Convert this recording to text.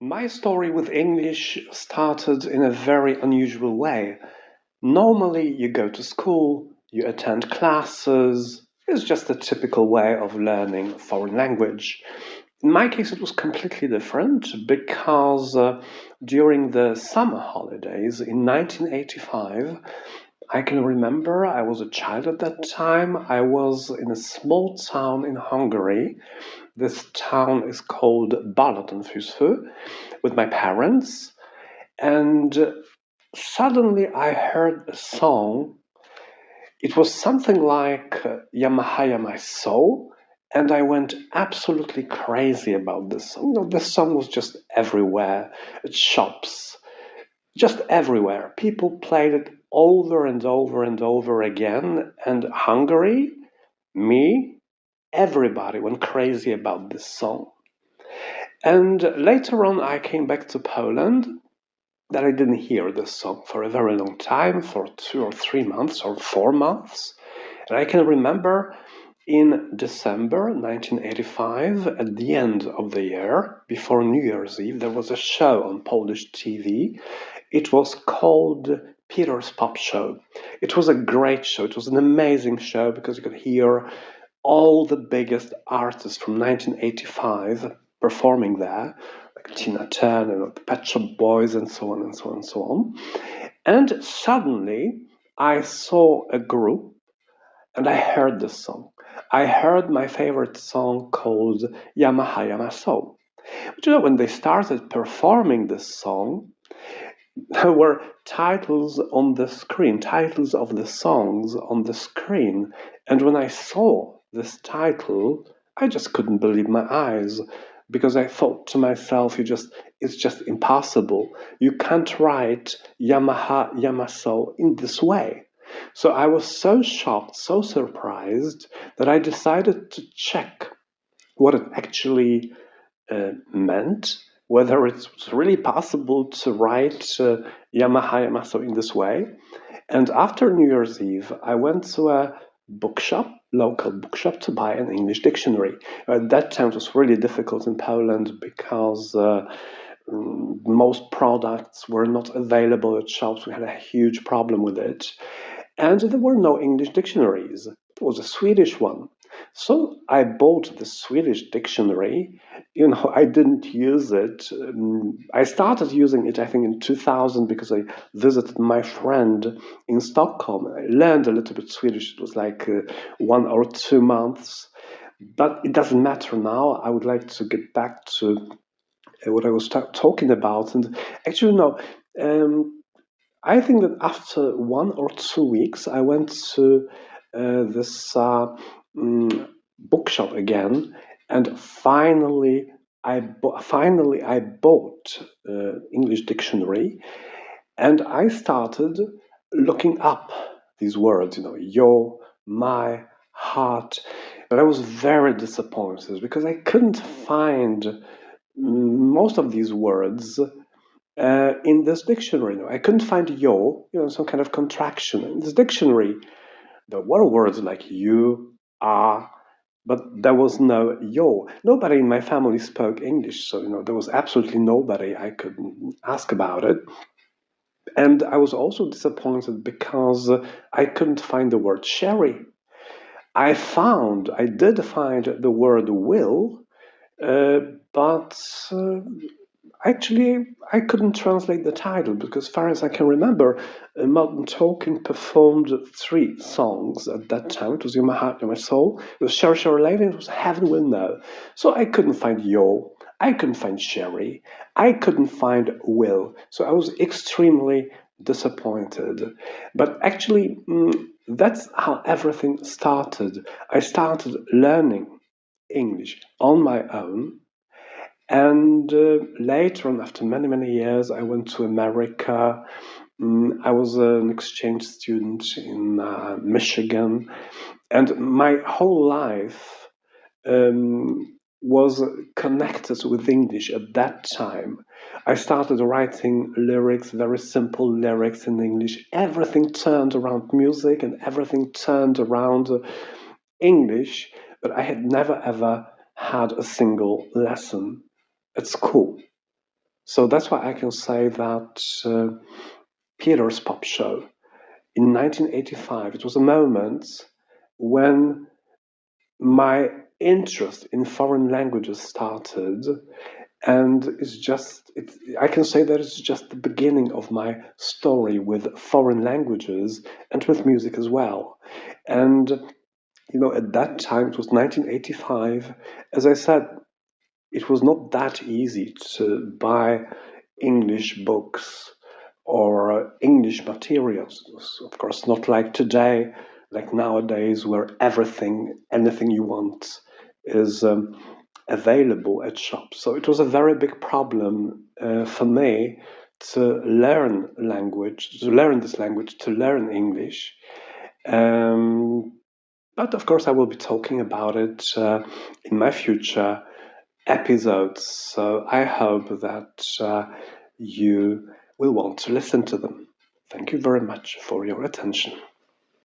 My story with English started in a very unusual way. Normally, you go to school, you attend classes. It's just a typical way of learning a foreign language. In my case, it was completely different because during the summer holidays in 1985, I can remember I was a child at that time. I was in a small town in Hungary. This town is called Balatonfürdő with my parents, and suddenly I heard a song. It was something like Yamaha Yamaso, and I went absolutely crazy about this song. This song was just everywhere, at shops, just everywhere. People played it over and over and over again, and Hungary, me, everybody went crazy about this song. And later on, I came back to Poland. That I didn't hear this song for a very long time, for 2 or 3 months or 4 months. And I can remember in December 1985, at the end of the year, before New Year's Eve, there was a show on Polish TV. It was called Peter's Pop Show. It was a great show. It was an amazing show because you could hear all the biggest artists from 1985 performing there, like Tina Turner, the Pet Shop Boys, and so on and so on and so on. And suddenly I saw a group and I heard this song. I heard my favorite song called Yamaha Yamaso. But when they started performing this song, there were titles on the screen, titles of the songs on the screen. And when I saw this title, I just couldn't believe my eyes because I thought to myself, it's just impossible. You can't write Yamaha Yamaso in this way. So I was so shocked, so surprised that I decided to check what it actually meant, whether it was really possible to write Yamaha Yamaso in this way. And after New Year's Eve, I went to a bookshop, local bookshop, to buy an English dictionary. At that time, it was really difficult in Poland because most products were not available at shops. We had a huge problem with it. And there were no English dictionaries. It was a Swedish one. So I bought the Swedish dictionary. I didn't use it. I started using it, I think, in 2000 because I visited my friend in Stockholm. I learned a little bit Swedish. It was like 1 or 2 months. But it doesn't matter now. I would like to get back to what I was talking about. And actually, no. I think that after 1 or 2 weeks, I went to this bookshop again, and finally I bought English dictionary, and I started looking up these words. Your, my, heart. But I was very disappointed because I couldn't find most of these words in this dictionary. I couldn't find yo, some kind of contraction. In this dictionary, there were words like you, are, but there was no yo. Nobody in my family spoke English, so there was absolutely nobody I could ask about it. And I was also disappointed because I couldn't find the word sherry. I did find the word will, uh, but actually, I couldn't translate the title because, as far as I can remember, Modern Talking performed 3 songs at that time. It was Yamaha Yamaso, it was Sherry Sherry Lady, and it was Heaven Will Know. So I couldn't find Yo, I couldn't find Sherry, I couldn't find Will. So I was extremely disappointed. But actually, that's how everything started. I started learning English on my own, and later on, after many, many years, I went to America. I was an exchange student in Michigan, and my whole life was connected with English at that time. I started writing lyrics, very simple lyrics in English. Everything turned around music and everything turned around English, but I had never ever had a single lesson at school. So that's why I can say that Peter's Pop Show in 1985, it was a moment when my interest in foreign languages started, and I can say that it's just the beginning of my story with foreign languages and with music as well. And at that time, it was 1985. As I said, it was not that easy to buy English books or English materials. It was, of course, not like today, like nowadays, where anything you want is available at shops. So it was a very big problem for me to learn this language, to learn English. Um, but of course, I will be talking about it in my future episodes. So I hope that you will want to listen to them. Thank you very much for your attention.